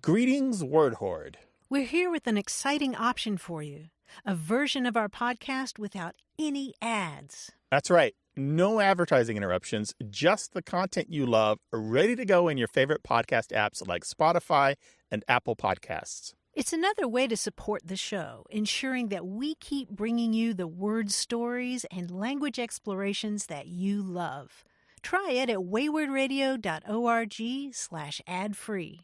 Greetings, Word Horde. We're here with an exciting option for you, a version of our podcast without any ads. That's right. No advertising interruptions, just the content you love, ready to go in your favorite podcast apps like Spotify and Apple Podcasts. It's another way to support the show, ensuring that we keep bringing you the word stories and language explorations that you love. Try it at waywardradio.org/ad-free.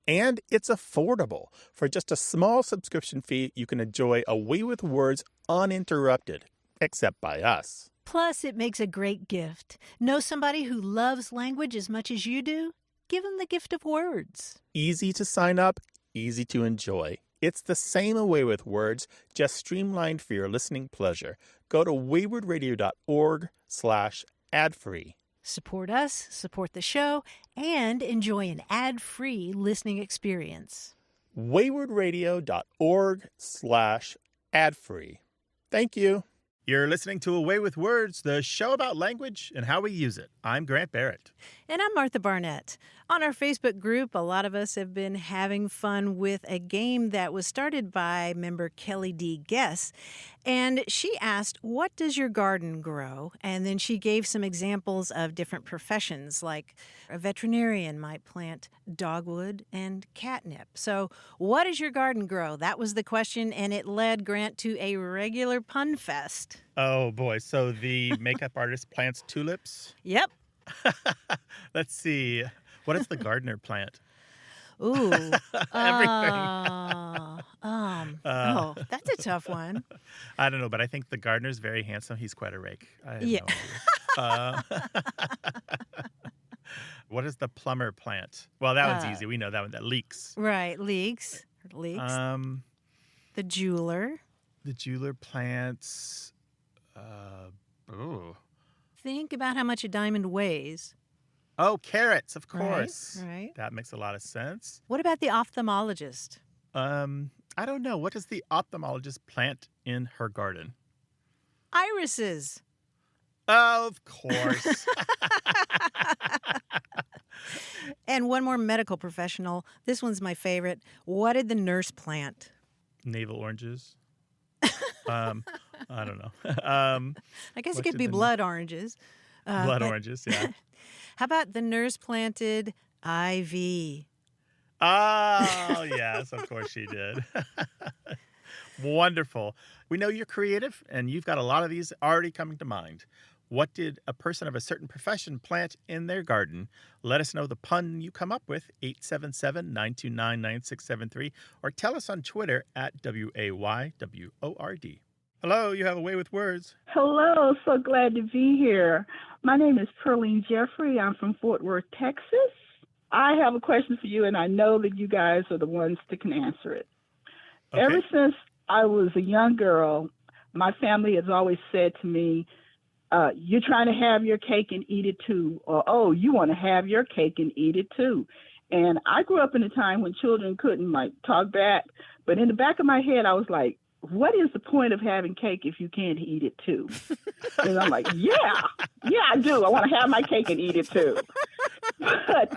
And it's affordable. For just a small subscription fee, you can enjoy A Way with Words uninterrupted, except by us. Plus, it makes a great gift. Know somebody who loves language as much as you do? Give them the gift of words. Easy to sign up, easy to enjoy. It's the same A Way with Words, just streamlined for your listening pleasure. Go to waywardradio.org/ad-free. Support us, support the show, and enjoy an ad-free listening experience. waywardradio.org/ad-free. Thank you. You're listening to A Way with Words, the show about language and how we use it. I'm Grant Barrett. And I'm Martha Barnett. On our Facebook group, a lot of us have been having fun with a game that was started by member Kelly D. Guess. And she asked, what does your garden grow? And then she gave some examples of different professions, like a veterinarian might plant dogwood and catnip. So what does your garden grow? That was the question, and it led Grant to a regular pun fest. Oh, boy. So the makeup artist plants tulips? Yep. Let's see. What does the gardener plant? Ooh. Everything. That's a tough one. I don't know, but I think the gardener's very handsome. He's quite a rake. I have no idea. What does the plumber plant? Well, that one's easy. We know that one. That leaks. Right. Leaks. The jeweler. The jeweler plants... Think about how much a diamond weighs. Oh, carrots, of course. Right. That makes a lot of sense. What about the ophthalmologist? I don't know. What does the ophthalmologist plant in her garden? Irises. Of course. And one more medical professional. This one's my favorite. What did the nurse plant? Navel oranges. I don't know. I guess it could be blood oranges. Oranges, yeah. How about the nurse planted ivy? Oh, yes, of course she did. Wonderful. We know you're creative, and you've got a lot of these already coming to mind. What did a person of a certain profession plant in their garden? Let us know the pun you come up with, 877-929-9673, or tell us on Twitter at WAYWORD. Hello, you have A Way with Words. Hello, so glad to be here. My name is Pearline Jeffrey. I'm from Fort Worth, Texas. I have a question for you, and I know that you guys are the ones that can answer it. Okay. Ever since I was a young girl, my family has always said to me, you're trying to have your cake and eat it too, or, oh, you want to have your cake and eat it too. And I grew up in a time when children couldn't, talk back, but in the back of my head, I was like, what is the point of having cake if you can't eat it too? And I'm like, yeah, I do. I want to have my cake and eat it too. But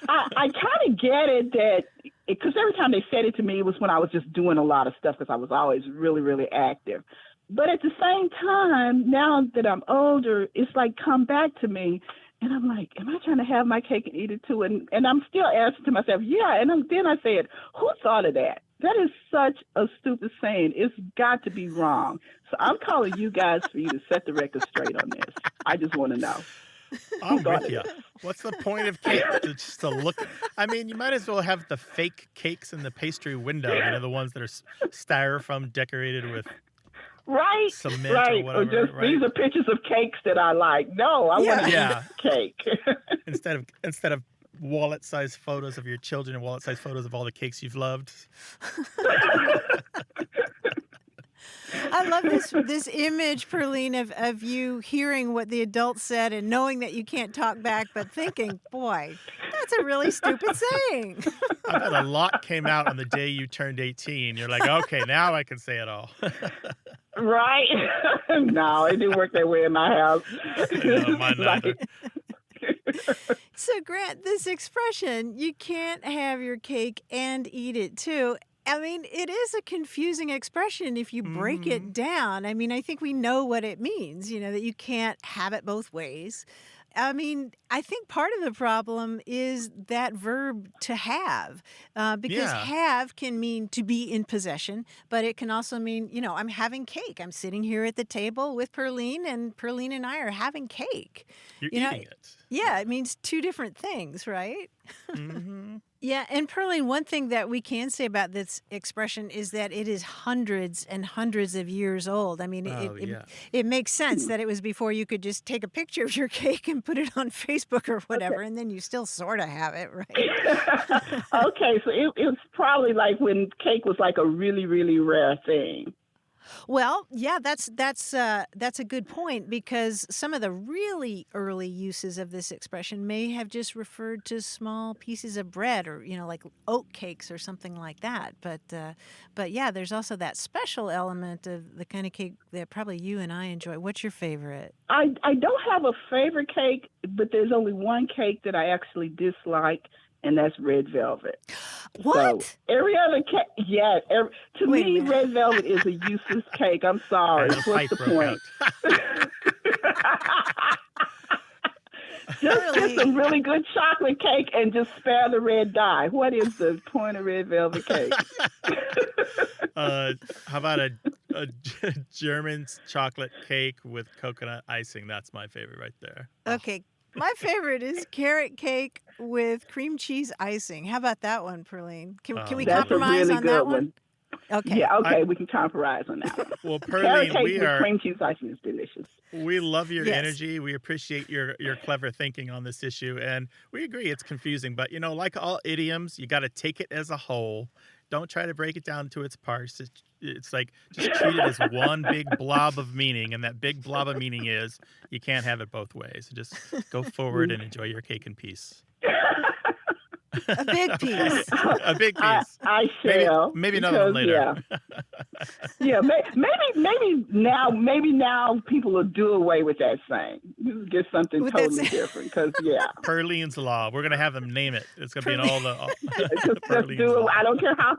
I kind of get it because every time they said it to me, it was when I was just doing a lot of stuff because I was always really, really active. But at the same time, now that I'm older, it's come back to me. And I'm like, am I trying to have my cake and eat it too? And I'm still asking to myself, yeah. And then I said, who thought of that? That is such a stupid saying. It's got to be wrong. So I'm calling you guys for you to set the record straight on this. I just want to know. I'm with you. What's the point of cake? Just to look. I mean, you might as well have the fake cakes in the pastry window, the ones that are styrofoam decorated with cement or whatever. Or just these are pictures of cakes that I like. No, I want to eat cake. Instead of wallet-sized photos of your children and wallet-sized photos of all the cakes you've loved. I love this image, Pearline, of you hearing what the adults said and knowing that you can't talk back, but thinking, boy, that's a really stupid saying. I bet a lot came out on the day you turned 18. You're like, okay, now I can say it all. Right? No, it didn't work that way in my house. No, mine neither. So, Grant, this expression, you can't have your cake and eat it too. I mean, it is a confusing expression if you break it down. I mean, I think we know what it means, that you can't have it both ways. I mean, I think part of the problem is that verb to have, because Yeah. have can mean to be in possession, but it can also mean, I'm having cake. I'm sitting here at the table with Perline, and Perline and I are having cake. You're You know, eating it. yeah, it means two different things, right? Mm-hmm. Yeah, and Perline, one thing that we can say about this expression is that it is hundreds and hundreds of years old. I mean, Oh, yeah. it makes sense that it was before you could just take a picture of your cake and put it on Facebook or whatever, and then you still sort of have it, right? Okay, so it was probably like when cake was like a really, really rare thing. Well, yeah, that's a good point, because some of the really early uses of this expression may have just referred to small pieces of bread, or like oat cakes or something like that. But yeah, there's also that special element of the kind of cake that probably you and I enjoy. What's your favorite? I don't have a favorite cake, but there's only one cake that I actually dislike, and that's red velvet. What? So every other cake, yeah. To Wait a me, minute. red velvet is a useless cake. I'm sorry. And a fight What's the broke point? out. Just get some really good chocolate cake and just spare the red dye. What is the point of red velvet cake? How about a German chocolate cake with coconut icing? That's my favorite right there. Okay. My favorite is carrot cake with cream cheese icing. How about that one, Perline? Can we That's a compromise really on good that one. Okay. Yeah, okay, we can compromise on that one. Well, Carrot Perline, cake we with are. cream cheese icing is delicious. We love your Yes. energy. We appreciate your clever thinking on this issue, and we agree it's confusing. But like all idioms, you got to take it as a whole. Don't try to break it down to its parts. It's like just treat it as one big blob of meaning, and that big blob of meaning is you can't have it both ways. Just go forward and enjoy your cake in peace. A big piece. A big piece. I shall. Maybe another one later. Yeah, maybe now people will do away with that saying. Get something With that totally saying. different. Because Perline's Law. We're gonna have them name it. It's gonna be in all the just Perline's do it. Law. I don't care how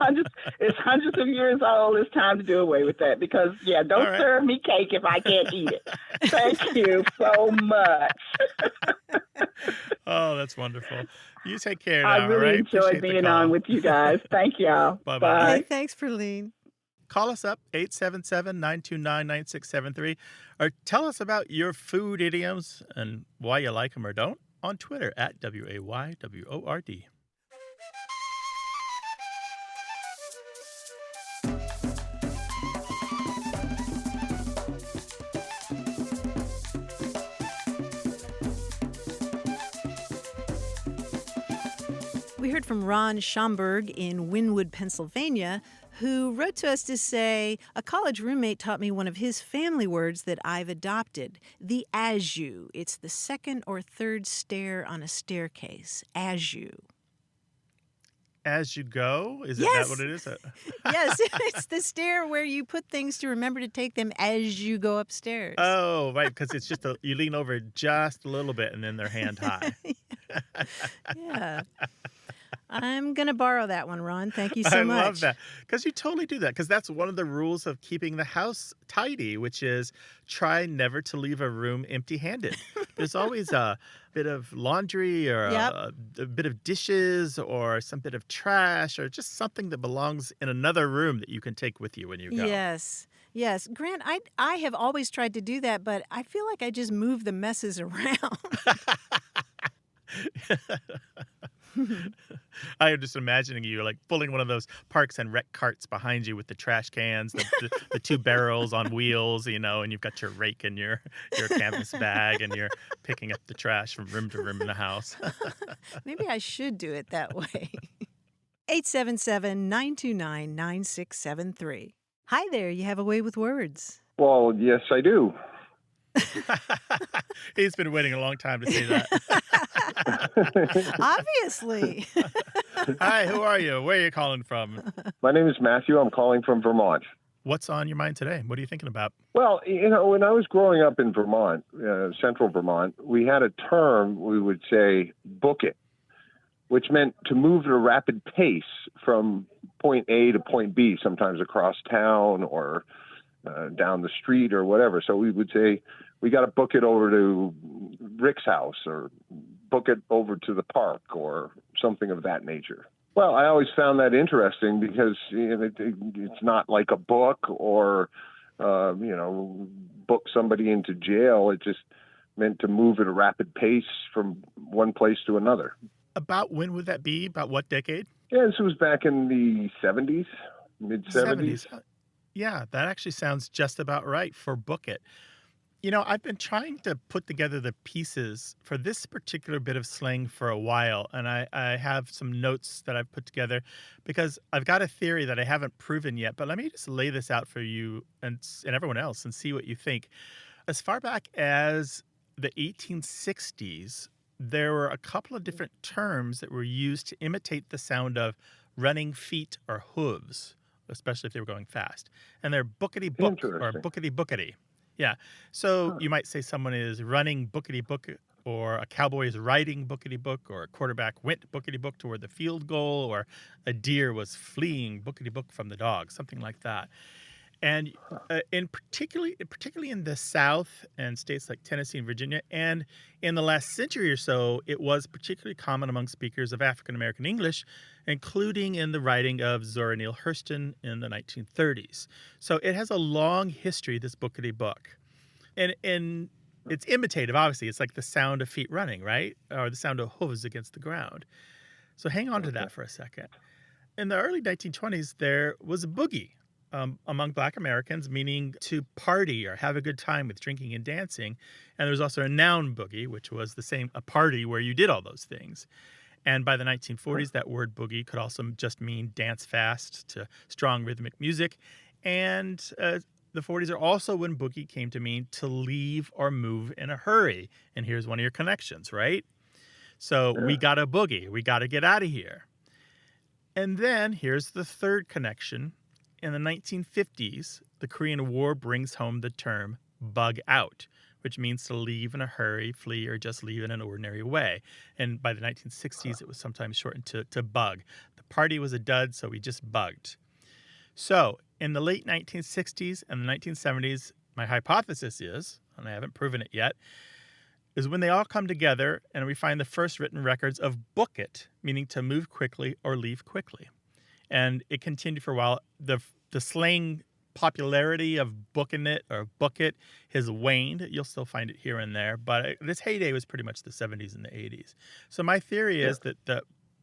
it's hundreds of years old. It's time to do away with that because don't All right. serve me cake if I can't eat it. Thank you so much. Oh, that's wonderful. You take care now. I really all right? enjoyed Appreciate the being call. on with you guys. Thank y'all. Bye-bye. Hey, thanks, Perline. Call us up, 877-929-9673, or tell us about your food idioms and why you like them or don't on Twitter at WAYWORD. We heard from Ron Schomburg in Wynwood, Pennsylvania, who wrote to us to say, a college roommate taught me one of his family words that I've adopted, the as you. It's the second or third stair on a staircase, as you. As you go? Is Yes. that what it is? Yes, it's the stair where you put things to remember to take them as you go upstairs. Oh, right, because it's just you lean over just a little bit and then they're hand high. Yeah. I'm going to borrow that one, Ron. Thank you so I much. love that because you totally do that because that's one of the rules of keeping the house tidy, which is try never to leave a room empty-handed. There's always a bit of laundry or Yep. a bit of dishes or some bit of trash or just something that belongs in another room that you can take with you when you go. Yes. Yes. Grant, I have always tried to do that, but I feel like I just move the messes around. I am just imagining you like pulling one of those Parks and Rec carts behind you with the trash cans, the two barrels on wheels, and you've got your rake and your canvas bag, and you're picking up the trash from room to room in the house. Maybe I should do it that way. 877-929-9673. Hi there. You have a way with words. Well, yes, I do. He's been waiting a long time to say that. Obviously. Hi, who are you? Where are you calling from? My name is Matthew. I'm calling from Vermont. What's on your mind today? What are you thinking about? Well, when I was growing up in Vermont, central Vermont, we had a term we would say, book it, which meant to move at a rapid pace from point A to point B, sometimes across town or down the street or whatever. So we would say, we got to book it over to Rick's house or book it over to the park or something of that nature. Well, I always found that interesting because it's not like a book or, book somebody into jail. It just meant to move at a rapid pace from one place to another. About when would that be? About what decade? Yeah, this was back in the 70s, mid-70s. Yeah, that actually sounds just about right for book it. I've been trying to put together the pieces for this particular bit of slang for a while, and I have some notes that I've put together because I've got a theory that I haven't proven yet, but let me just lay this out for you and everyone else and see what you think. As far back as the 1860s, there were a couple of different terms that were used to imitate the sound of running feet or hooves, especially if they were going fast. And they're bookity-book or bookity-bookity. Yeah. So you might say someone is running bookity-book, or a cowboy is riding bookity-book, or a quarterback went bookity-book toward the field goal, or a deer was fleeing bookity-book from the dog, something like that. And particularly in the South and states like Tennessee and Virginia, and in the last century or so, it was particularly common among speakers of African-American English, including in the writing of Zora Neale Hurston in the 1930s. So it has a long history, this bookity-book. And it's imitative, obviously. It's like the sound of feet running, right? Or the sound of hooves against the ground. So hang on to that for a second. In the early 1920s, there was a boogie among Black Americans, meaning to party or have a good time with drinking and dancing. And there was also a noun boogie, which was the same, a party where you did all those things. And by the 1940s, that word boogie could also just mean dance fast to strong rhythmic music. And the 40s are also when boogie came to mean to leave or move in a hurry. And here's one of your connections, right? So we got a boogie. We got to get out of here. And then here's the third connection. In the 1950s, the Korean War brings home the term bug out, which means to leave in a hurry, flee, or just leave in an ordinary way. And by the 1960s, it was sometimes shortened to bug. The party was a dud, so we just bugged. So in the late 1960s and the 1970s, my hypothesis is, and I haven't proven it yet, is when they all come together and we find the first written records of book it, meaning to move quickly or leave quickly. And it continued for a while. The slang popularity of booking it or book it has waned. You'll still find it here and there, but this heyday was pretty much the 70s and the 80s. So my theory is that the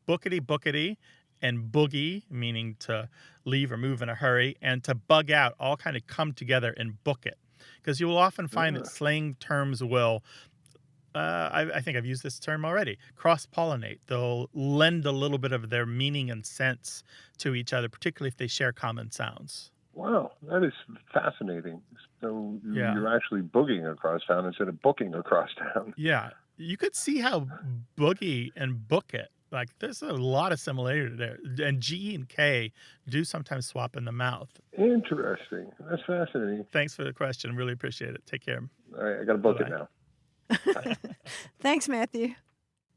bookity and boogie, meaning to leave or move in a hurry, and to bug out all kind of come together and book it. Because you will often find that slang terms will, I think I've used this term already, cross-pollinate. They'll lend a little bit of their meaning and sense to each other, particularly if they share common sounds. Wow, that is fascinating. So you're actually boogieing across town instead of booking across town. Yeah, you could see how boogie and book it, like there's a lot of similarity there. And G and K do sometimes swap in the mouth. Interesting. That's fascinating. Thanks for the question. Really appreciate it. Take care. All right, I got to book it now. Thanks, Matthew.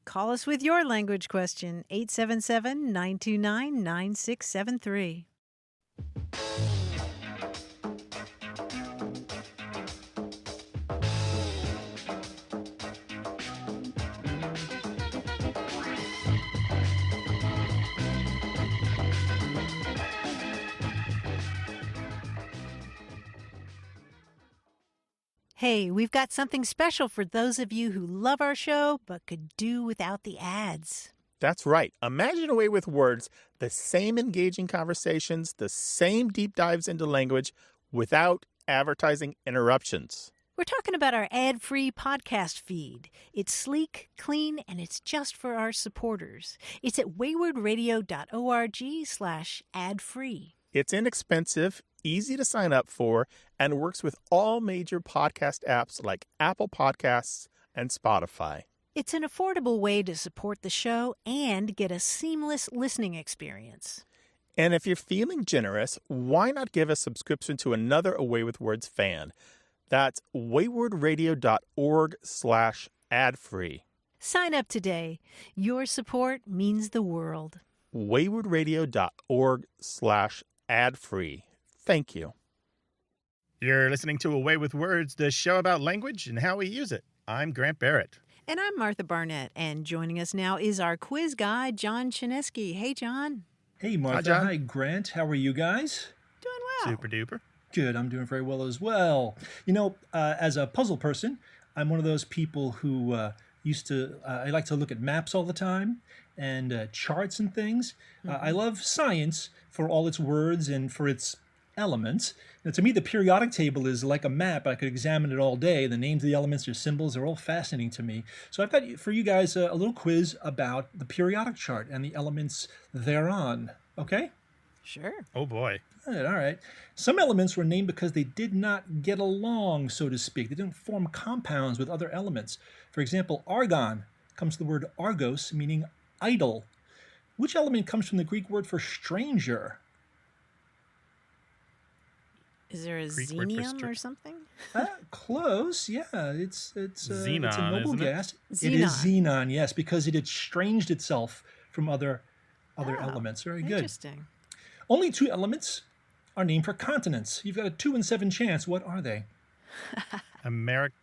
Call us with your language question, 877-929-9673. Hey, we've got something special for those of you who love our show but could do without the ads. That's right. Imagine a way with words, the same engaging conversations, the same deep dives into language without advertising interruptions. We're talking about our ad-free podcast feed. It's sleek, clean, and it's just for our supporters. It's at waywardradio.org/ad-free. It's inexpensive, easy to sign up for, and works with all major podcast apps like Apple Podcasts and Spotify. It's an affordable way to support the show and get a seamless listening experience. And if you're feeling generous, why not give a subscription to another Away with Words fan? That's waywardradio.org/ad-free. Sign up today. Your support means the world. waywardradio.org/ad-free. Thank you. You're listening to Away with Words, the show about language and how we use it. I'm Grant Barrett. And I'm Martha Barnett, and joining us now is our quiz guy, John Chinesky. Hey, John. Hey, Martha. John. Hi, Grant. How are you guys? Doing well. Super duper. Good. I'm doing very well as well. You know, as a puzzle person, I'm one of those people who I like to look at maps all the time and charts and things. I love science for all its words and for its elements. Now, to me, the periodic table is like a map. I could examine it all day. The names of the elements or symbols are all fascinating to me. So I've got for you guys a little quiz about the periodic chart and the elements thereon. Okay? Sure. Oh, boy. Good, all right. Some elements were named because they did not get along, so to speak. They didn't form compounds with other elements. For example, argon comes from the word argos, meaning idle. Which element comes from the Greek word for stranger? Is there a Greek word for xenium or something? Close, yeah. It's Xenon, it's a noble isn't it? gas. It is xenon, yes, because it estranged itself from other Oh, elements. Very good. Interesting. Only 2 elements are named for continents. You've got a 2 in 7 chance. What are they? Americanium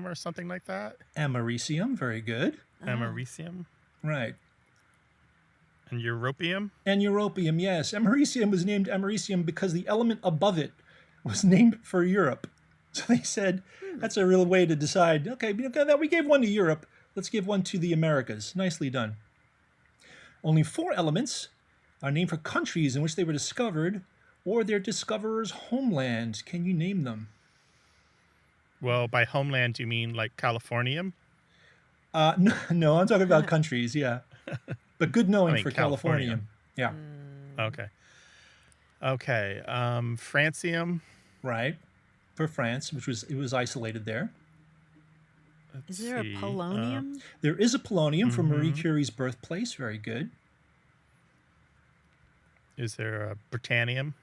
or something like that? Americium, very good. Americium? Right. And europium? And europium, yes. Americium was named Americium because the element above it was named for Europe. So they said, that's a real way to decide, okay, we gave one to Europe, let's give one to the Americas. Nicely done. Only 4 elements are named for countries in which they were discovered or their discoverer's homeland. Can you name them? Well, by homeland, you mean like Californium? No, I'm talking about countries, yeah. But good knowing for California. Yeah. Okay. Okay. Francium? Right. For France, it was isolated there. Is there a polonium? There is a polonium from Marie Curie's birthplace. Very good. Is there a Britannium?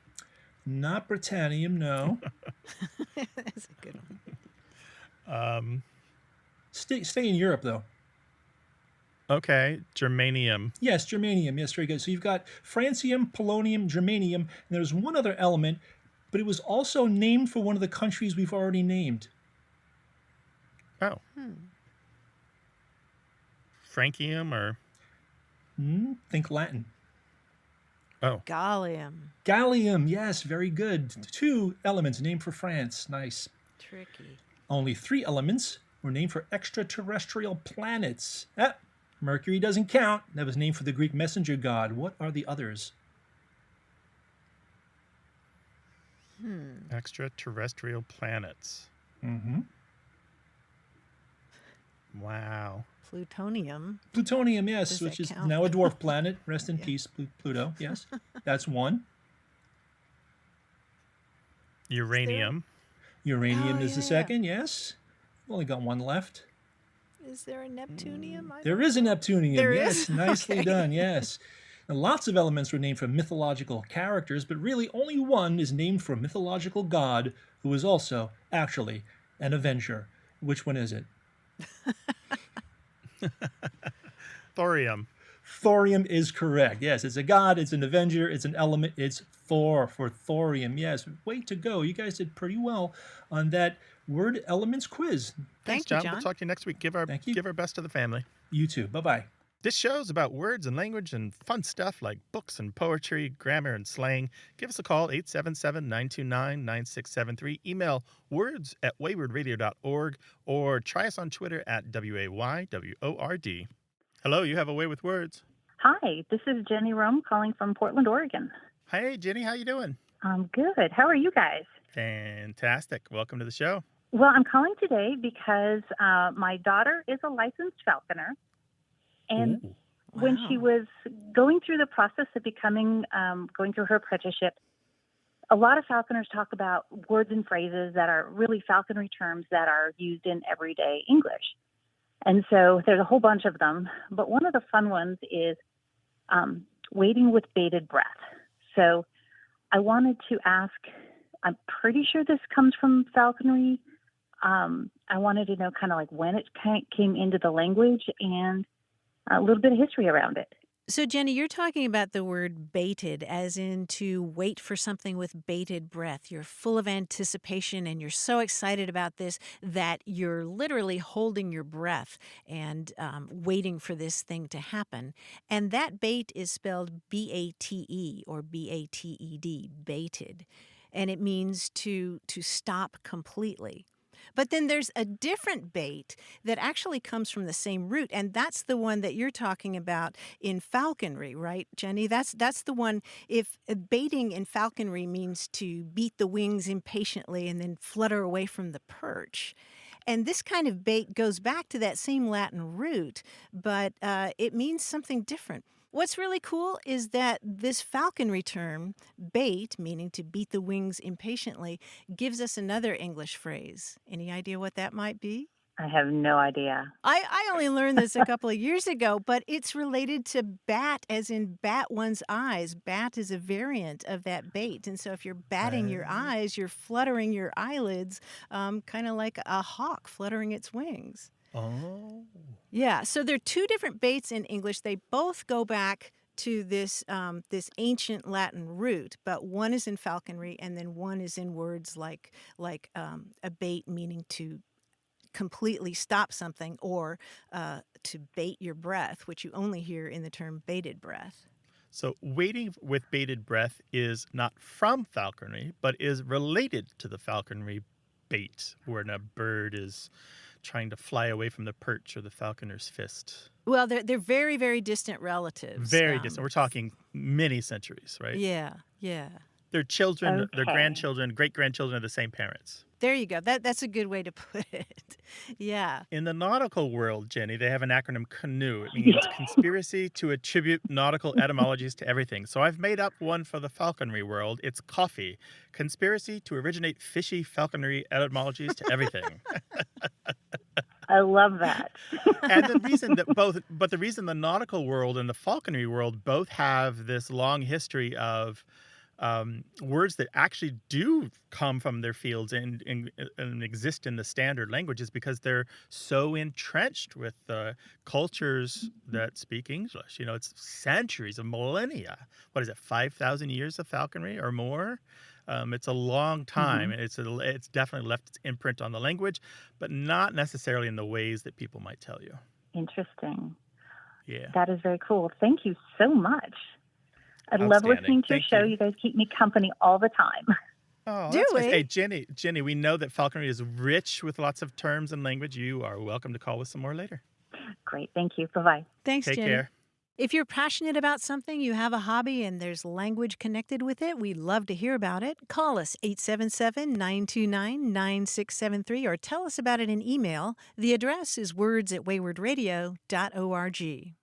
Not Britannium, no. That's a good one. Stay in Europe, though. Okay. Germanium. Yes, germanium. Yes, very good. So you've got francium, polonium, germanium, and there's one other element, but it was also named for one of the countries we've already named. Oh. Francium or? Think Latin. Oh. Gallium. Gallium, yes, very good. 2 elements named for France. Nice. Tricky. Only 3 elements were named for extraterrestrial planets. Mercury doesn't count. That was named for the Greek messenger god. What are the others? Extraterrestrial planets. Wow. Plutonium. Plutonium, yes, Does which that is count? now a dwarf planet. Rest in peace, Pluto. Yes, that's 1. Uranium. Uranium Oh, is the yeah. second, yes. We've only got 1 left. Is there a Neptunium? There is a Neptunium, There yes. is? Nicely Okay. done, yes. And lots of elements were named for mythological characters, but really only one is named for a mythological god who is also, actually, an Avenger. Which one is it? Thorium. Thorium is correct. Yes, it's a god, it's an Avenger, it's an element, it's Thor for thorium. Yes, way to go. You guys did pretty well on that word elements quiz. Thank John. you, John. We'll talk to you next week. Give our best to the family. You too. Bye-bye. This show's about words and language and fun stuff like books and poetry, grammar and slang. Give us a call, 877-929-9673. Email words@waywardradio.org or try us on Twitter at WAYWORD. Hello, you have a way with words. Hi, this is Jenny Rome calling from Portland, Oregon. Hey, Jenny, how you doing? I'm good. How are you guys? Fantastic. Welcome to the show. Well, I'm calling today because my daughter is a licensed falconer. And Ooh. when she was going through the process of becoming, going through her apprenticeship, a lot of falconers talk about words and phrases that are really falconry terms that are used in everyday English. And so there's a whole bunch of them. But one of the fun ones is waiting with bated breath. So I wanted to ask, I'm pretty sure this comes from falconry. I wanted to know kind of like when it came into the language and a little bit of history around it. So, Jenny, you're talking about the word baited, as in to wait for something with bated breath. You're full of anticipation and you're so excited about this that you're literally holding your breath and waiting for this thing to happen. And that bait is spelled B-A-T-E or B-A-T-E-D, baited. And it means to stop completely. But then there's a different bait that actually comes from the same root, and that's the one that you're talking about in falconry, right, Jenny? That's the one. If baiting in falconry means to beat the wings impatiently and then flutter away from the perch. And this kind of bait goes back to that same Latin root, but it means something different. What's really cool is that this falconry term, bait, meaning to beat the wings impatiently, gives us another English phrase. Any idea what that might be? I have no idea. I only learned this a couple of years ago, but it's related to bat, as in bat one's eyes. Bat is a variant of that bait. And so if you're batting your eyes, you're fluttering your eyelids, kind of like a hawk fluttering its wings. Oh. Yeah, so there are two different baits in English. They both go back to this ancient Latin root, but one is in falconry, and then one is in words like a bait, meaning to completely stop something, or to bait your breath, which you only hear in the term bated breath. So waiting with bated breath is not from falconry, but is related to the falconry bait, when a bird is trying to fly away from the perch or the falconer's fist. Well, they're very, very distant relatives. Very distant. We're talking many centuries, right? Yeah. Their children, Okay. their grandchildren, great-grandchildren are the same parents. There you go. That's a good way to put it. Yeah. In the nautical world, Jenny, they have an acronym CANOE. It means conspiracy to attribute nautical etymologies to everything. So I've made up one for the falconry world. It's coffee. Conspiracy to originate fishy falconry etymologies to everything. I love that. And the reason the nautical world and the falconry world both have this long history of words that actually do come from their fields and exist in the standard languages, because they're so entrenched with the cultures that speak English. You know, it's centuries of millennia. What is it, 5,000 years of falconry or more? It's a long time, and it's definitely left its imprint on the language, but not necessarily in the ways that people might tell you. Interesting. Yeah. That is very cool. Thank you so much. I love listening to your Thank show. you. You guys keep me company all the time. Oh, Do that's nice. we? Hey, Jenny, we know that falconry is rich with lots of terms and language. You are welcome to call with some more later. Great. Thank you. Bye-bye. Thanks, Take Jenny. care. If you're passionate about something, you have a hobby, and there's language connected with it, we'd love to hear about it. Call us 877-929-9673 or tell us about it in email. The address is words@waywardradio.org.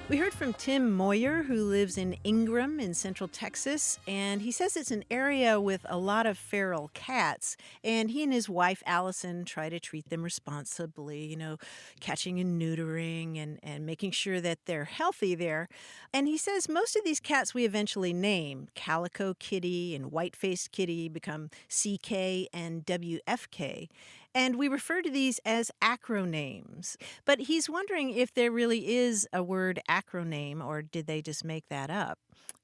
We heard from Tim Moyer, who lives in Ingram in Central Texas, and he says it's an area with a lot of feral cats, and he and his wife, Allison, try to treat them responsibly, you know, catching and neutering and making sure that they're healthy there. And he says most of these cats we eventually name, Calico Kitty and White-Faced Kitty, become CK and WFK. And we refer to these as acronames. But he's wondering if there really is a word acroname, or did they just make that up?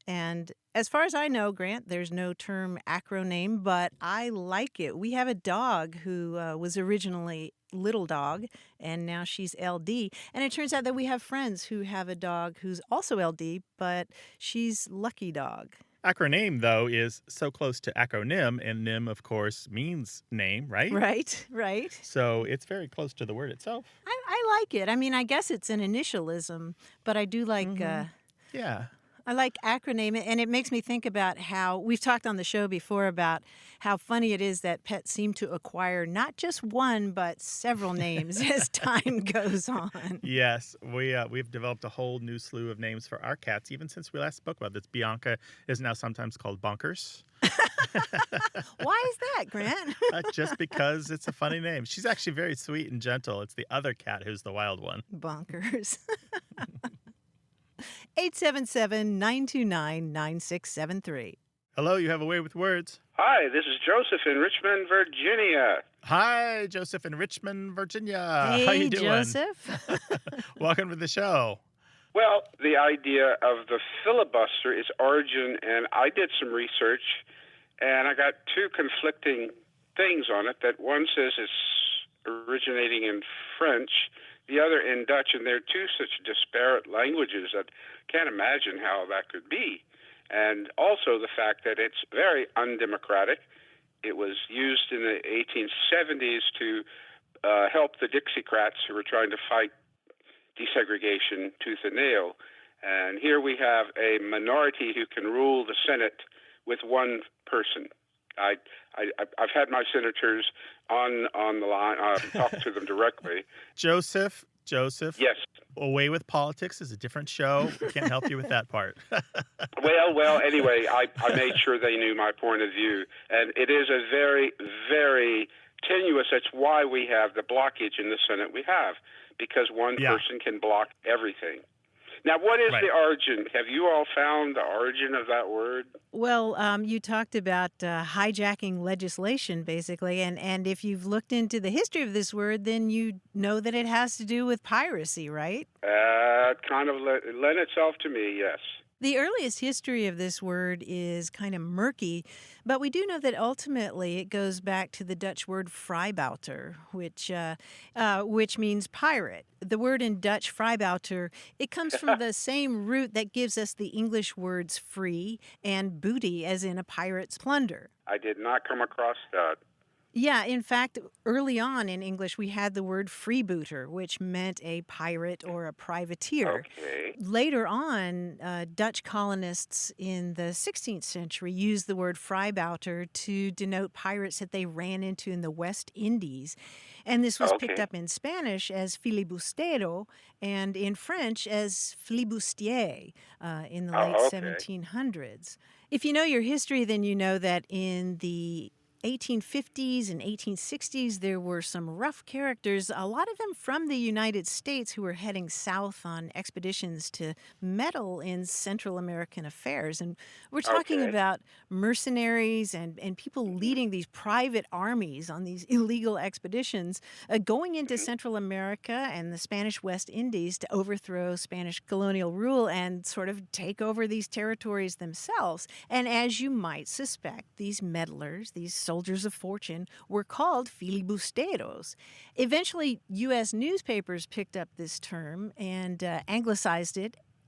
And as far as I know, Grant, there's no term acroname, but I like it. We have a dog who was originally Little Dog, and now she's LD. And it turns out that we have friends who have a dog who's also LD, but she's Lucky Dog. Acroname, though, is so close to acronym, and nym, of course, means name, right? Right. So it's very close to the word itself. I like it. I mean, I guess it's an initialism, but I do like... Yeah. I like acroname, and it makes me think about how we've talked on the show before about how funny it is that pets seem to acquire not just one, but several names as time goes on. Yes, we've developed a whole new slew of names for our cats, even since we last spoke about this. Bianca is now sometimes called Bonkers. Why is that, Grant? Just because it's a funny name. She's actually very sweet and gentle. It's the other cat who's the wild one. Bonkers. 877-929-9673. Hello, you have a way with words. Hi, this is Joseph in Richmond, Virginia. Hi, Joseph in Richmond, Virginia. Hey, How you doing? Joseph. Welcome to the show. Well, the idea of the filibuster is origin, and I did some research, and I got two conflicting things on it. That one says it's originating in French, the other in Dutch, and they're two such disparate languages that I can't imagine how that could be. And also the fact that it's very undemocratic. It was used in the 1870s to help the Dixiecrats who were trying to fight desegregation tooth and nail. And here we have a minority who can rule the Senate with one person. I've had my senators on the line. I've talked to them directly. Joseph. Yes. Away with Politics is a different show. We can't help you with that part. Well, anyway, I made sure they knew my point of view. And it is a very, very tenuous. That's why we have the blockage in the Senate we have, because one person can block everything. Now, what is the origin? Have you all found the origin of that word? Well, you talked about hijacking legislation, basically, and if you've looked into the history of this word, then you know that it has to do with piracy, right? It kind of lent itself to me, yes. The earliest history of this word is kind of murky, but we do know that ultimately it goes back to the Dutch word vrijbuiter, which means pirate. The word in Dutch vrijbuiter, it comes from the same root that gives us the English words free and booty, as in a pirate's plunder. I did not come across that. Yeah, in fact, early on in English, we had the word freebooter, which meant a pirate or a privateer. Okay. Later on, Dutch colonists in the 16th century used the word vrijbuiter to denote pirates that they ran into in the West Indies. And this was picked up in Spanish as filibustero and in French as flibustier in the late 1700s. If you know your history, then you know that in the 1850s and 1860s, there were some rough characters, a lot of them from the United States, who were heading south on expeditions to meddle in Central American affairs. And we're talking about mercenaries and people leading these private armies on these illegal expeditions, going into Central America and the Spanish West Indies to overthrow Spanish colonial rule and sort of take over these territories themselves. And as you might suspect, these meddlers, these soldiers of fortune, were called filibusteros. Eventually, U.S. newspapers picked up this term and anglicized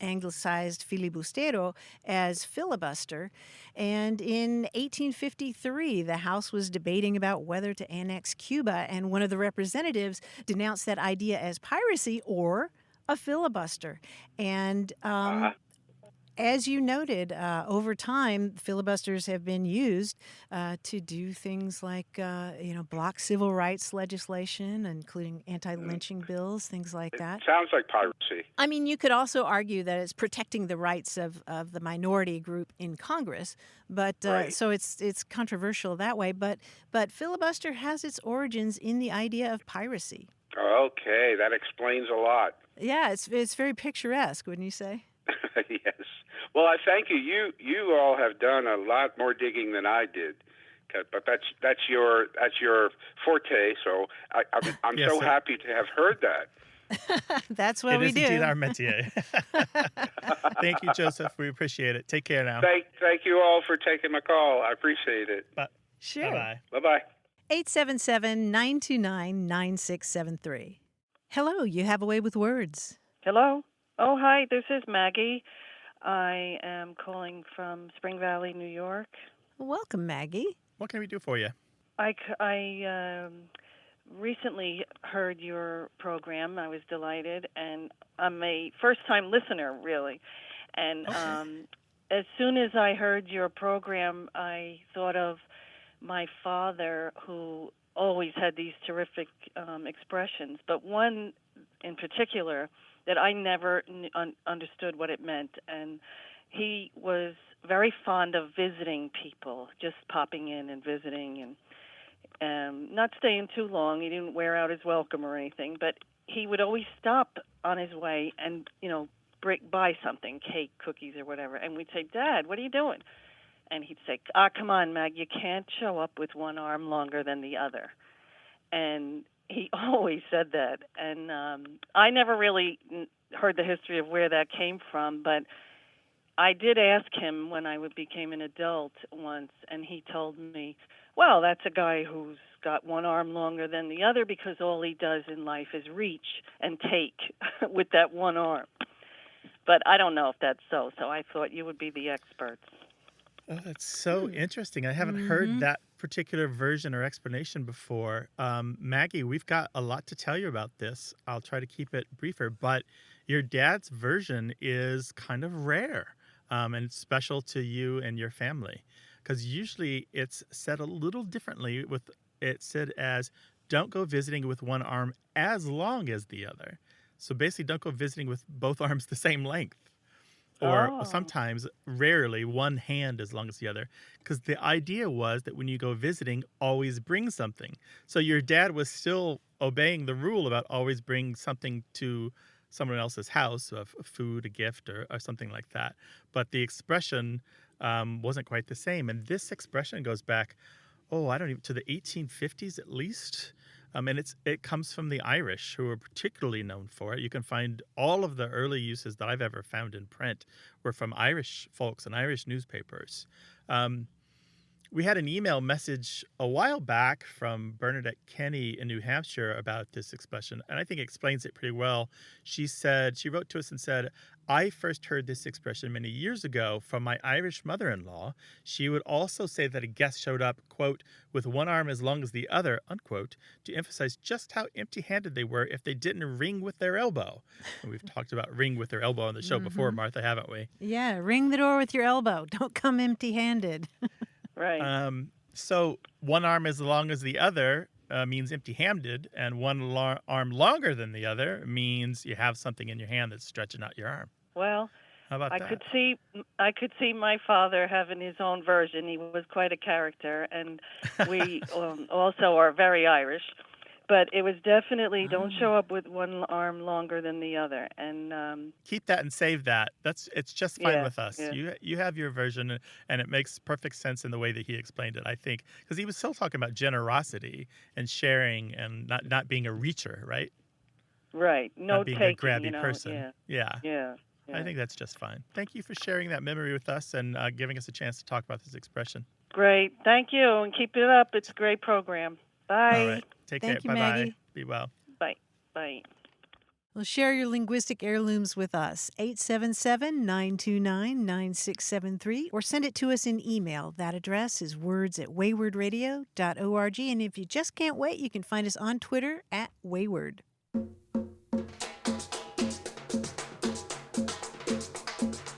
filibustero as filibuster. And in 1853, the House was debating about whether to annex Cuba, and one of the representatives denounced that idea as piracy or a filibuster. And as you noted, over time, filibusters have been used to do things like, block civil rights legislation, including anti-lynching bills, things like that. Sounds like piracy. I mean, you could also argue that it's protecting the rights of the minority group in Congress, but so it's controversial that way. But filibuster has its origins in the idea of piracy. Okay, that explains a lot. Yeah, it's very picturesque, wouldn't you say? Yes. Well, I thank you. You all have done a lot more digging than I did, but that's your forte. So I'm Yes, so sir. happy to have heard that. That's what we do. It is indeed our métier. Thank you, Joseph. We appreciate it. Take care now. Thank you all for taking my call. I appreciate it. Sure. Bye-bye. Bye-bye. 877-929-9673. Hello, you have a way with words. Hello. Oh, hi. This is Maggie. I am calling from Spring Valley, New York. Welcome, Maggie. What can we do for you? I recently heard your program. I was delighted, and I'm a first-time listener, really. And as soon as I heard your program, I thought of my father, who always had these terrific expressions, but one in particular that I never understood what it meant. And he was very fond of visiting people, just popping in and visiting and not staying too long. He didn't wear out his welcome or anything, but he would always stop on his way and, buy something, cake, cookies, or whatever. And we'd say, Dad, what are you doing? And he'd say, come on, Mag, you can't show up with one arm longer than the other. And he always said that. And I never really heard the history of where that came from, but I did ask him when I became an adult once, and he told me, well, that's a guy who's got one arm longer than the other because all he does in life is reach and take with that one arm. But I don't know if that's so I thought you would be the experts. Oh, that's so interesting. I haven't heard that particular version or explanation before. Maggie, we've got a lot to tell you about this. I'll try to keep it briefer, but your dad's version is kind of rare and special to you and your family, because usually it's said a little differently. It's said as, don't go visiting with one arm as long as the other. So basically, don't go visiting with both arms the same length. Or sometimes, rarely, one hand as long as the other. Because the idea was that when you go visiting, always bring something. So your dad was still obeying the rule about always bring something to someone else's house, of food, a gift, or something like that. But the expression wasn't quite the same. And this expression goes back, to the 1850s at least. And it comes from the Irish, who are particularly known for it. You can find all of the early uses that I've ever found in print were from Irish folks and Irish newspapers. We had an email message a while back from Bernadette Kenny in New Hampshire about this expression, and I think it explains it pretty well. She wrote to us and said, I first heard this expression many years ago from my Irish mother-in-law. She would also say that a guest showed up, quote, with one arm as long as the other, unquote, to emphasize just how empty-handed they were if they didn't ring with their elbow. And we've talked about ring with their elbow on the show before, Martha, haven't we? Yeah, ring the door with your elbow. Don't come empty-handed. Right. So one arm as long as the other means empty-handed, and one arm longer than the other means you have something in your hand that's stretching out your arm. Well, how about that? I could see my father having his own version. He was quite a character, and we also are very Irish. But it was definitely don't show up with one arm longer than the other, and keep that and save that. It's just fine with us. Yeah. You have your version, and it makes perfect sense in the way that he explained it. I think because he was still talking about generosity and sharing, and not being a reacher, right? Right. No not being taking. a grabby person. Yeah. I think that's just fine. Thank you for sharing that memory with us and giving us a chance to talk about this expression. Great. Thank you, and keep it up. It's a great program. Bye. All right. Take care. Thank you, Bye-bye. Maggie. Be well. Bye. Bye. Well, share your linguistic heirlooms with us, 877-929-9673, or send it to us in email. That address is words@waywardradio.org. And if you just can't wait, you can find us on Twitter @Wayward.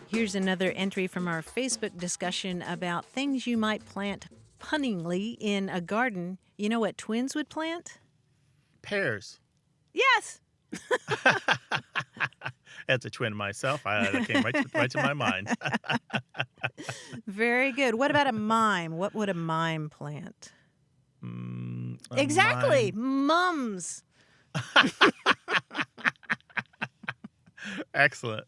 Here's another entry from our Facebook discussion about things you might plant punningly in a garden. You know what twins would plant? Pears. Yes. As a twin myself, that came right to my mind. Very good. What about a mime? What would a mime plant? Exactly. Mums. Excellent.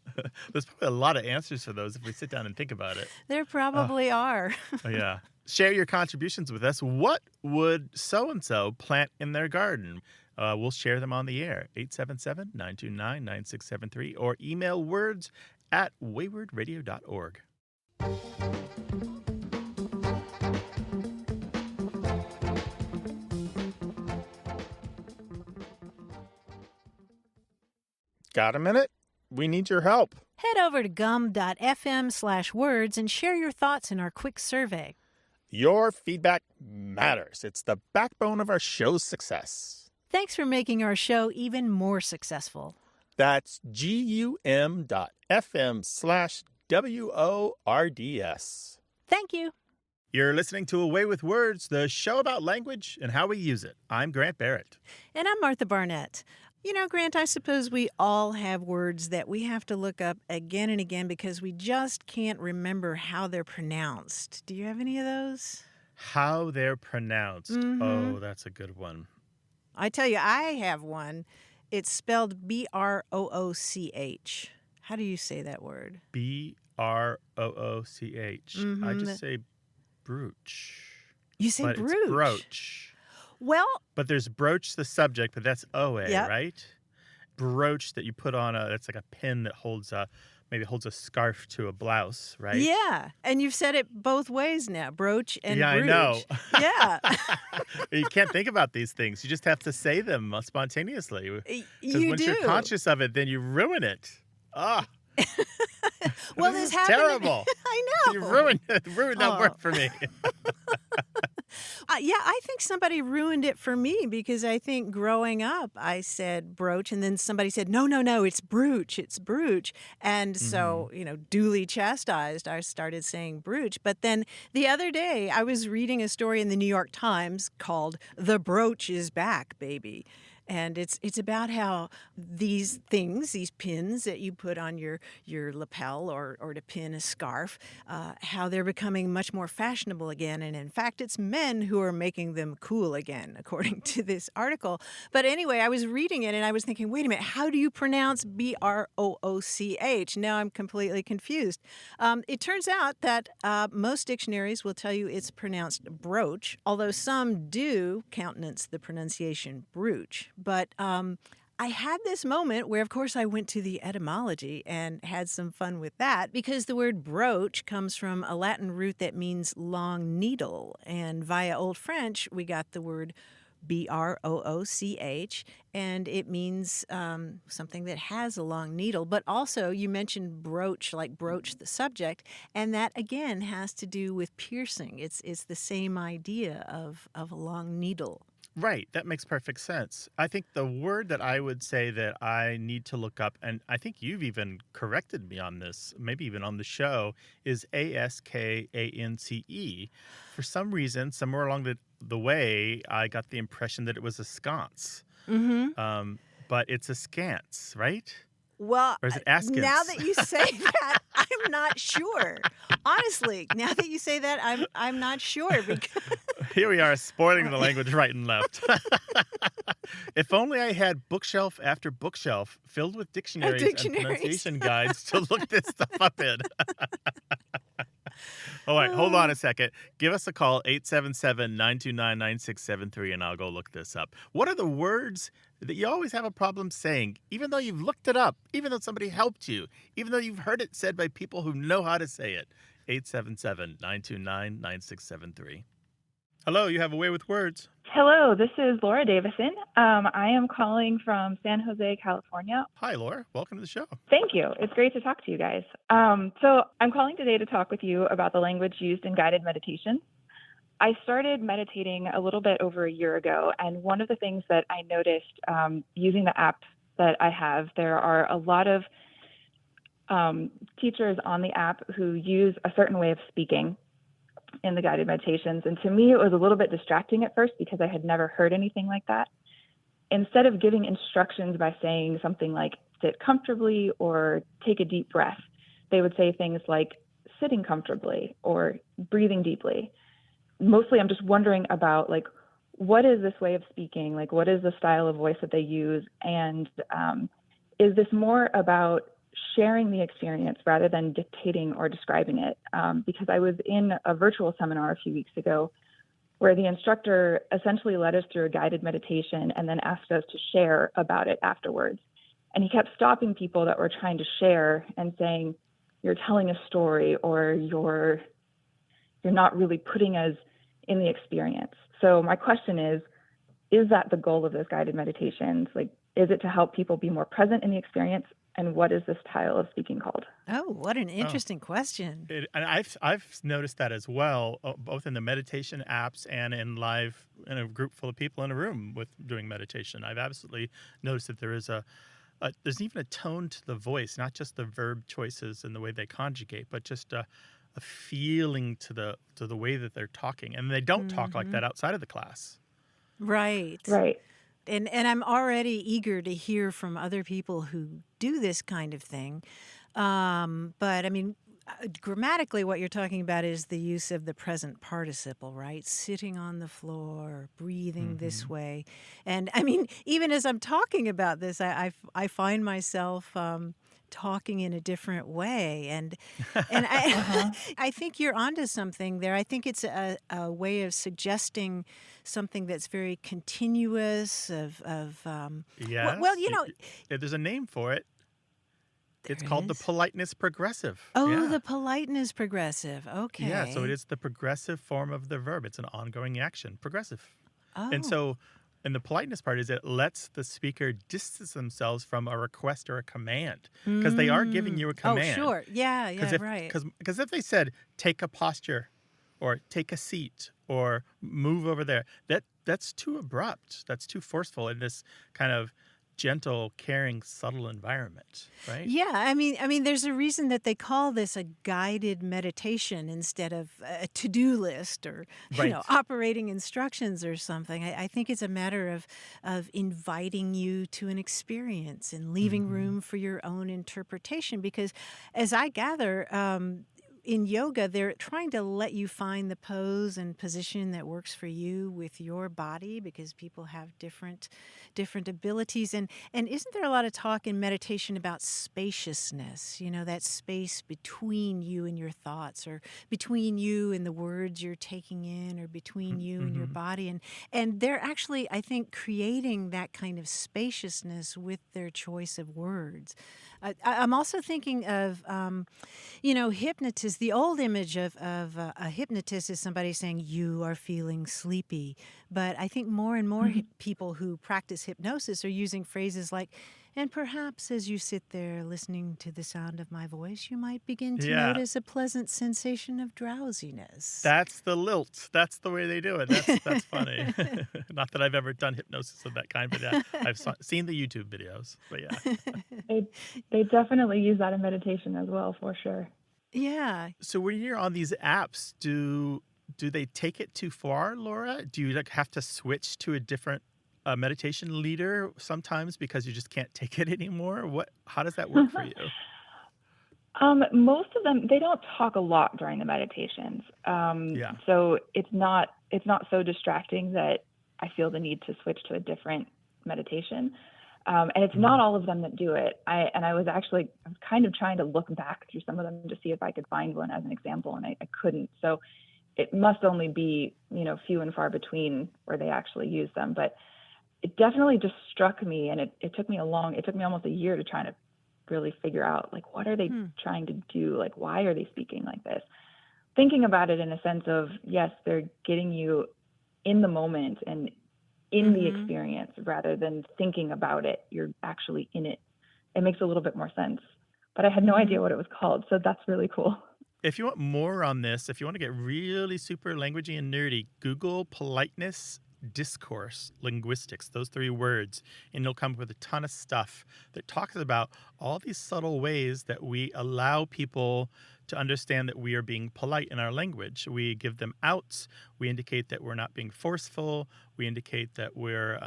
There's probably a lot of answers for those if we sit down and think about it. There probably are. Yeah. Share your contributions with us. What would so-and-so plant in their garden? We'll share them on the air, 877-929-9673, or email words@waywardradio.org. Got a minute? We need your help. Head over to gum.fm/words and share your thoughts in our quick survey. Your feedback matters. It's the backbone of our show's success. Thanks for making our show even more successful. That's gum.fm/WORDS. Thank you. You're listening to Away with Words, the show about language and how we use it. I'm Grant Barrett. And I'm Martha Barnett. You know, Grant, I suppose we all have words that we have to look up again and again because we just can't remember how they're pronounced. Do you have any of those? How they're pronounced. Mm-hmm. Oh, that's a good one. I tell you, I have one. It's spelled Brooch. How do you say that word? Brooch. I Mm-hmm. just say brooch. You say But brooch. it's brooch. Well, But there's broach the subject, but that's OA, yep. right? Brooch that you put on that's like a pin that maybe holds a scarf to a blouse, right? Yeah. And you've said it both ways now, brooch and Yeah, brooch. I know. Yeah. You can't think about these things. You just have to say them spontaneously. Because You once do. you're conscious of it, then you ruin it. Ah. Well, this this is happened. terrible. I know. You ruined that word for me. Yeah, I think somebody ruined it for me because I think growing up I said brooch and then somebody said, no, it's brooch, it's brooch. And so, duly chastised, I started saying brooch. But then the other day I was reading a story in the New York Times called The Brooch is Back, Baby. And it's about how these things, these pins that you put on your lapel or to pin a scarf, how they're becoming much more fashionable again. And in fact, it's men who are making them cool again, according to this article. But anyway, I was reading it and I was thinking, wait a minute, how do you pronounce Brooch? Now I'm completely confused. It turns out that most dictionaries will tell you it's pronounced broach, although some do countenance the pronunciation brooch. But I had this moment where, of course, I went to the etymology and had some fun with that because the word brooch comes from a Latin root that means long needle. And via Old French, we got the word Brooch, and it means something that has a long needle. But also, you mentioned brooch, like broach the subject, and that, again, has to do with piercing. It's the same idea of a long needle. Right. That makes perfect sense. I think the word that I would say that I need to look up, and I think you've even corrected me on this, maybe even on the show, is ASKANCE. For some reason, somewhere along the way, I got the impression that it was a sconce. Mm-hmm. But it's a scance, right? Well, or is it askance? Now that you say that, I'm not sure. Honestly, now that you say that, I'm not sure. Because here we are spoiling the language right and left. If only I had bookshelf after bookshelf filled with dictionaries and pronunciation guides to look this stuff up in. All right, hold on a second. Give us a call, 877-929-9673, and I'll go look this up. What are the words that you always have a problem saying, even though you've looked it up, even though somebody helped you, even though you've heard it said by people who know how to say it? 877-929-9673. Hello, you have a way with words. Hello, this is Laura Davison. I am calling from San Jose, California. Hi, Laura. Welcome to the show. Thank you. It's great to talk to you guys. So I'm calling today to talk with you about the language used in guided meditation. I started meditating a little bit over a year ago, and one of the things that I noticed using the app that I have, there are a lot of teachers on the app who use a certain way of speaking in the guided meditations. And to me, it was a little bit distracting at first because I had never heard anything like that. Instead of giving instructions by saying something like sit comfortably or take a deep breath, they would say things like sitting comfortably or breathing deeply. Mostly, I'm just wondering about like, what is this way of speaking? Like, what is the style of voice that they use? And is this more about sharing the experience rather than dictating or describing it? Because I was in a virtual seminar a few weeks ago where the instructor essentially led us through a guided meditation and then asked us to share about it afterwards. And he kept stopping people that were trying to share and saying, you're telling a story or you're not really putting us in the experience. So my question is that the goal of those guided meditations? Like, is it to help people be more present in the experience? And what is this style of speaking called? Oh, what an interesting question. And I've noticed that as well, both in the meditation apps and in live, in a group full of people in a room with doing meditation. I've absolutely noticed that there is there's even a tone to the voice, not just the verb choices and the way they conjugate, but just a feeling to the way that they're talking. And they don't talk like that outside of the class. Right. Right. And I'm already eager to hear from other people who do this kind of thing. But I mean, grammatically, what you're talking about is the use of the present participle, right? Sitting on the floor, breathing this way. And I mean, even as I'm talking about this, I find myself talking in a different way. And I, I think you're onto something there. I think it's a way of suggesting something that's very continuous Yes. well, you know, There's a name for it. It's there called the is. politeness progressive. Oh, Yeah. the politeness progressive. Okay. Yeah, so it is the progressive form of the verb. It's an ongoing action, progressive. Oh. And so, and the politeness part is it lets the speaker distance themselves from a request or a command because they are giving you a command. Oh, sure. Yeah, right. Because if they said, take a posture or take a seat or move over there, that's too abrupt. That's too forceful in this kind of gentle, caring, subtle environment, right? Yeah, I mean, there's a reason that they call this a guided meditation instead of a to-do list or operating instructions or something. I think it's a matter of inviting you to an experience and leaving room for your own interpretation. Because, as I gather, in yoga, they're trying to let you find the pose and position that works for you with your body because people have different abilities. And isn't there a lot of talk in meditation about spaciousness, that space between you and your thoughts or between you and the words you're taking in or between you and your body. And they're actually, I think, creating that kind of spaciousness with their choice of words. I'm also thinking of, hypnotists. The old image of a hypnotist is somebody saying, you are feeling sleepy. But I think more and more people who practice hypnosis are using phrases like, and perhaps as you sit there listening to the sound of my voice, you might begin to notice a pleasant sensation of drowsiness. That's the lilt. That's the way they do it. That's funny. Not that I've ever done hypnosis of that kind, but yeah, I've seen the YouTube videos. But yeah. They definitely use that in meditation as well, for sure. Yeah. So when you're on these apps, do they take it too far, Laura? Do you have to switch to a different meditation leader sometimes because you just can't take it anymore? How does that work for you? Most of them, they don't talk a lot during the meditations. So it's not so distracting that I feel the need to switch to a different meditation. And it's not all of them that do it. I was kind of trying to look back through some of them to see if I could find one as an example, and I couldn't. So it must only be, few and far between where they actually use them. But it definitely just struck me, and it took me almost a year to try to really figure out, like, what are they trying to do? Like, why are they speaking like this? Thinking about it in a sense of, yes, they're getting you in the moment and in the experience rather than thinking about it. You're actually in it. It makes a little bit more sense. But I had no idea what it was called, so that's really cool. If you want more on this, if you want to get really super languagey and nerdy, Google politeness discourse linguistics, those 3 words, and you'll come up with a ton of stuff that talks about all these subtle ways that we allow people to understand that we are being polite in our language. We give them outs. We indicate that we're not being forceful. We indicate that we're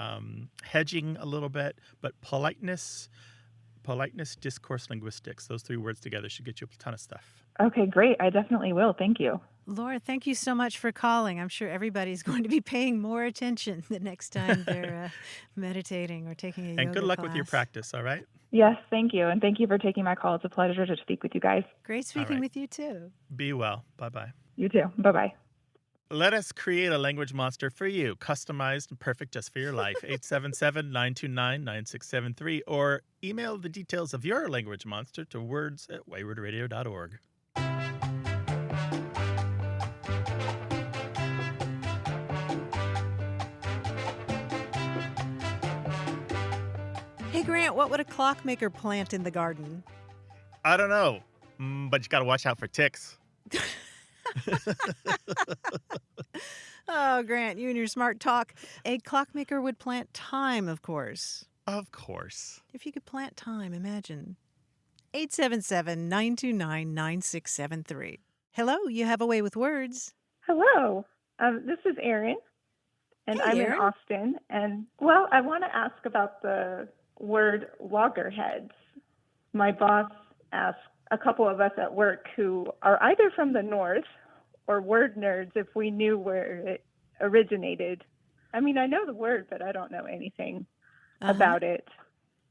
hedging a little bit. But politeness, discourse linguistics, those 3 words together should get you a ton of stuff. Okay, great. I definitely will. Thank you. Laura, thank you so much for calling. I'm sure everybody's going to be paying more attention the next time they're meditating or taking a yoga class. And good luck with your practice, all right? Yes, thank you. And thank you for taking my call. It's a pleasure to speak with you guys. Great speaking with you, too. Be well. Bye-bye. You too. Bye-bye. Let us create a language monster for you, customized and perfect just for your life. 877-929-9673, or email the details of your language monster to words@waywardradio.org. Hey, Grant, what would a clockmaker plant in the garden? I don't know, but you got to watch out for ticks. Oh, Grant, you and your smart talk. A clockmaker would plant time, of course. Of course. If you could plant time, imagine. 877-929-9673. Hello, you have a way with words. Hello, this is Erin. and Hey, I'm in Erin. Austin. And, well, I want to ask about the word loggerheads. My boss asked a couple of us at work who are either from the North or word nerds if we knew where it originated. I mean, I know the word, but I don't know anything about it.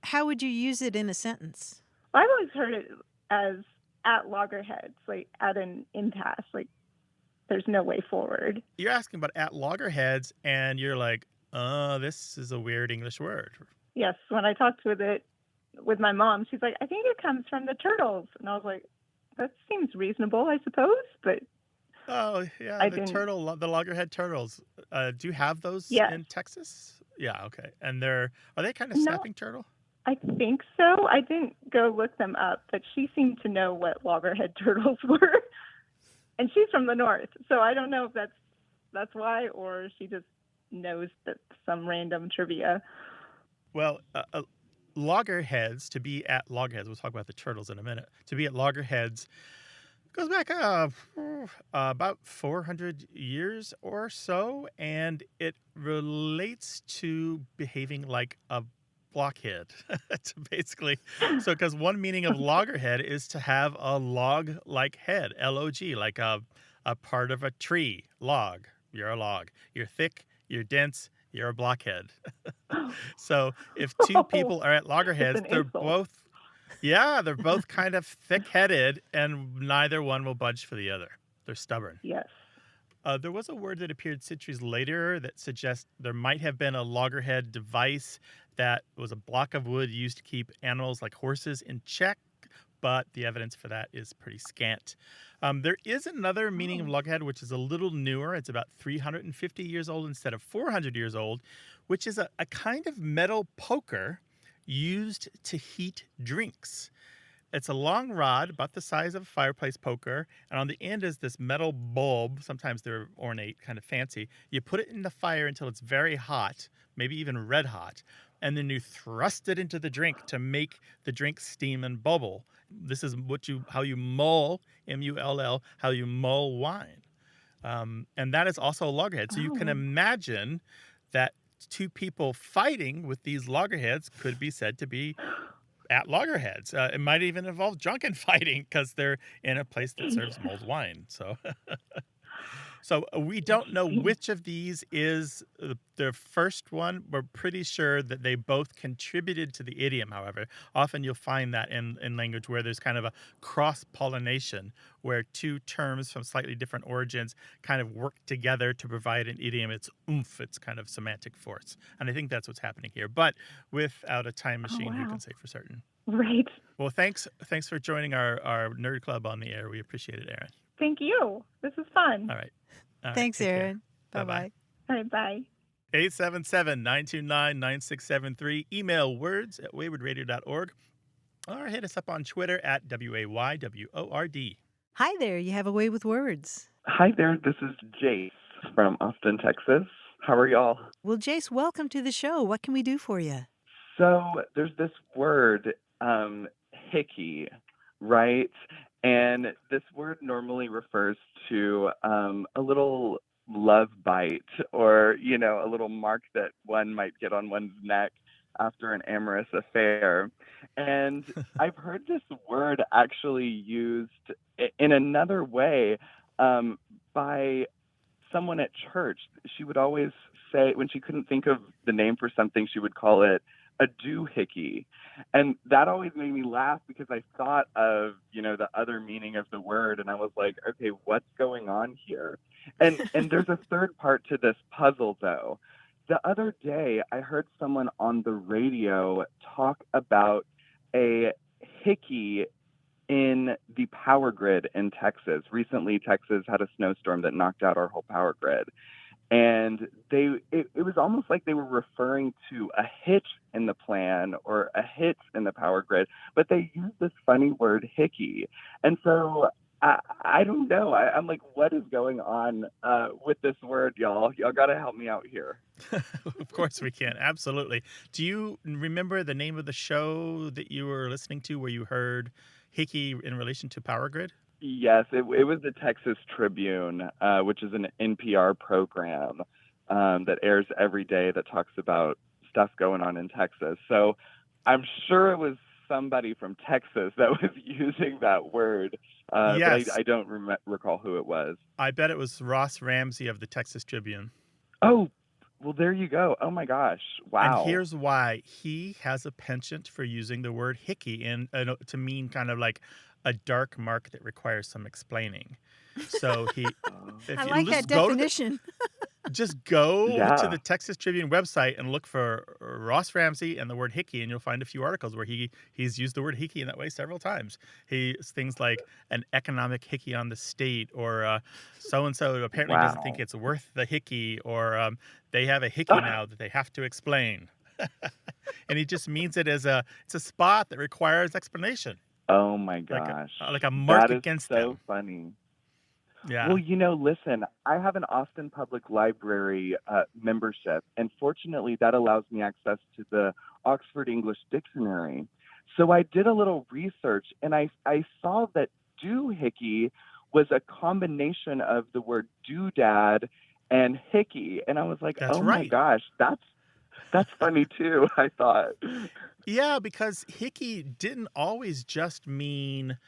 How would you use it in a sentence? I've always heard it as at loggerheads, like at an impasse, like there's no way forward. You're asking about at loggerheads, and you're like, this is a weird English word. Yes, when I talked with my mom, she's like, I think it comes from the turtles. And I was like, that seems reasonable, I suppose, but Oh, yeah, the loggerhead turtles. Do you have those in Texas? Yeah, okay. And are they kind of snapping turtle? I think so. I didn't go look them up, but she seemed to know what loggerhead turtles were. And she's from the North, so I don't know if that's why, or she just knows that some random trivia. Well, loggerheads, to be at loggerheads, we'll talk about the turtles in a minute. To be at loggerheads goes back about 400 years or so, and it relates to behaving like a blockhead. Basically, because one meaning of loggerhead is to have a log-like head, L-O-G, like a part of a tree, log. You're a log. You're thick, you're dense, you're a blockhead. So if two people are at loggerheads, they're both kind of thick-headed, and neither one will budge for the other. They're stubborn. Yes. There was a word that appeared centuries later that suggests there might have been a loggerhead device that was a block of wood used to keep animals like horses in check, but the evidence for that is pretty scant. There is another meaning of loggerhead, which is a little newer. It's about 350 years old instead of 400 years old, which is a kind of metal poker used to heat drinks. It's a long rod about the size of a fireplace poker, and on the end is this metal bulb. Sometimes they're ornate, kind of fancy. You put it in the fire until it's very hot, maybe even red hot, and then you thrust it into the drink to make the drink steam and bubble. This is how you mull, M-U-L-L, how you mull wine. And that is also a loggerhead. So you can imagine that two people fighting with these loggerheads could be said to be at loggerheads. It might even involve drunken fighting because they're in a place that serves mulled wine. So we don't know which of these is the first one. We're pretty sure that they both contributed to the idiom, however. Often you'll find that in language where there's kind of a cross-pollination, where two terms from slightly different origins kind of work together to provide an idiom. It's oomph, it's kind of semantic force. And I think that's what's happening here. But without a time machine, who can say for certain? Right. Well, thanks for joining our Nerd Club on the air. We appreciate it, Erin. Thank you. This is fun. All right. Thanks, Erin. Bye-bye. All right, bye. 877-929-9673. Email words@waywardradio.org. Or hit us up on Twitter at WAYWORD. Hi there. You have a way with words. Hi there. This is Jace from Austin, Texas. How are y'all? Well, Jace, welcome to the show. What can we do for you? So there's this word, hickey, right? And this word normally refers to a little love bite or, a little mark that one might get on one's neck after an amorous affair. And I've heard this word actually used in another way by someone at church. She would always say, when she couldn't think of the name for something, she would call it a doohickey. And that always made me laugh because I thought of, the other meaning of the word. And I was like, okay, what's going on here? And there's a third part to this puzzle, though. The other day, I heard someone on the radio talk about a hickey in the power grid in Texas. Recently, Texas had a snowstorm that knocked out our whole power grid. And it was almost like they were referring to a hitch in the plan or a hitch in the power grid, but they used this funny word hickey. And so I don't know. I'm like, what is going on with this word, y'all? Y'all got to help me out here. Of course we can. Absolutely. Do you remember the name of the show that you were listening to where you heard hickey in relation to power grid? Yes, it was the Texas Tribune, which is an NPR program. that airs every day that talks about stuff going on in Texas. So I'm sure it was somebody from Texas that was using that word, Yes. but I don't recall who it was. I bet it was Ross Ramsey of the Texas Tribune. Oh, well, there you go. Oh, my gosh. Wow. And here's why. He has a penchant for using the word hickey to mean kind of like a dark mark that requires some explaining. So I like that definition. Just go to the Texas Tribune website and look for Ross Ramsey and the word hickey, and you'll find a few articles where he's used the word hickey in that way several times. Things like an economic hickey on the state, or so-and-so apparently doesn't think it's worth the hickey, or they have a hickey now that they have to explain. And he just means it as it's a spot that requires explanation. Oh, my gosh. Like a mark that against them. That is so them. funny. Yeah. Well, listen, I have an Austin Public Library membership, and fortunately that allows me access to the Oxford English Dictionary. So I did a little research, and I saw that doohickey was a combination of the word doodad and hickey. And I was like, my gosh, that's funny too, I thought. Yeah, because hickey didn't always just mean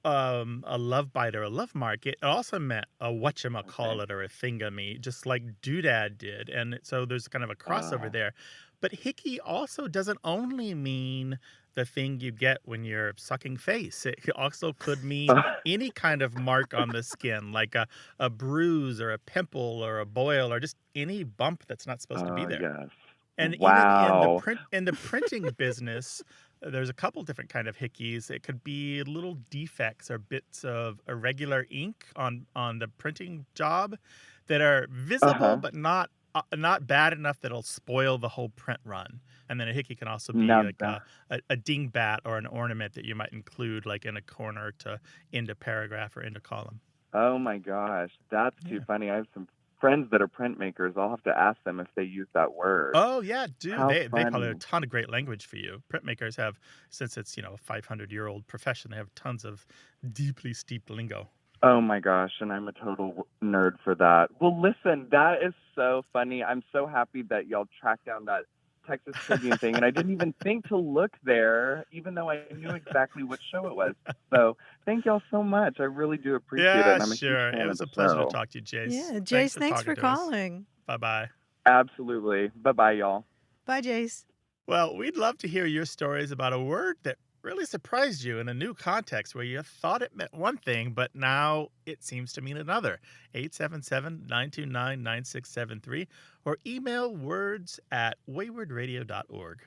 a love bite or a love mark. It also meant a whatchamacallit or a thingamy, just like doodad did. And so there's kind of a crossover there. But hickey also doesn't only mean the thing you get when you're sucking face. It also could mean any kind of mark on the skin, like a bruise or a pimple or a boil or just any bump that's not supposed to be there. Yes. And even in the printing business, there's a couple different kind of hickeys. It could be little defects or bits of irregular ink on the printing job that are visible but not bad enough that it'll spoil the whole print run. And then a hickey can also be like a dingbat or an ornament that you might include like in a corner to end a paragraph or end a column. Oh my gosh, that's too funny. I have some friends that are printmakers. I'll have to ask them if they use that word. Oh yeah, dude. They probably have a ton of great language for you. Printmakers have, since it's a 500-year-old profession, they have tons of deeply steeped lingo. Oh my gosh, and I'm a total nerd for that. Well, listen, that is so funny. I'm so happy that y'all tracked down that Texas Tribune thing, and I didn't even think to look there, even though I knew exactly what show it was. So thank y'all so much. I really do appreciate it. And I'm a huge fan It was of a pleasure show. to talk to you, Jace. Yeah, Jace, thanks for calling. Bye-bye. Absolutely. Bye-bye, y'all. Bye, Jace. Well, we'd love to hear your stories about a word that really surprised you in a new context where you thought it meant one thing, but now it seems to mean another. 877-929-9673 or email words@waywardradio.org.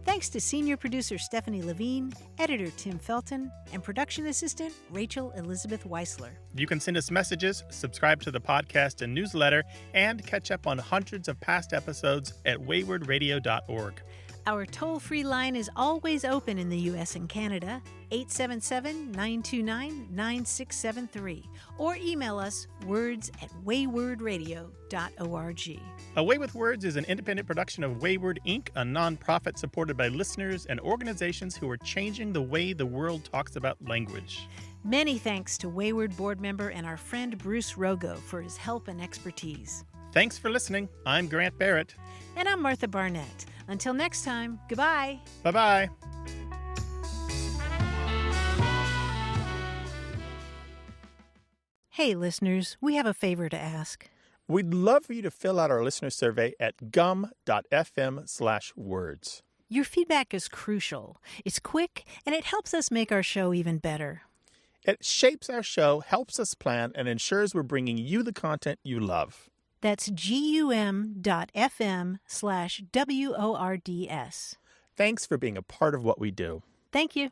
Thanks to senior producer Stephanie Levine, editor Tim Felton, and production assistant Rachel Elizabeth Weisler. You can send us messages, subscribe to the podcast and newsletter, and catch up on hundreds of past episodes at waywardradio.org. Our toll-free line is always open in the U.S. and Canada, 877-929-9673, or email us words@waywardradio.org. A Way with Words is an independent production of Wayward, Inc., a nonprofit supported by listeners and organizations who are changing the way the world talks about language. Many thanks to Wayward board member and our friend Bruce Rogo for his help and expertise. Thanks for listening. I'm Grant Barrett. And I'm Martha Barnett. Until next time, goodbye. Bye-bye. Hey, listeners, we have a favor to ask. We'd love for you to fill out our listener survey at gum.fm/words. Your feedback is crucial. It's quick, and it helps us make our show even better. It shapes our show, helps us plan, and ensures we're bringing you the content you love. That's gum.fm/WORDS. Thanks for being a part of what we do. Thank you.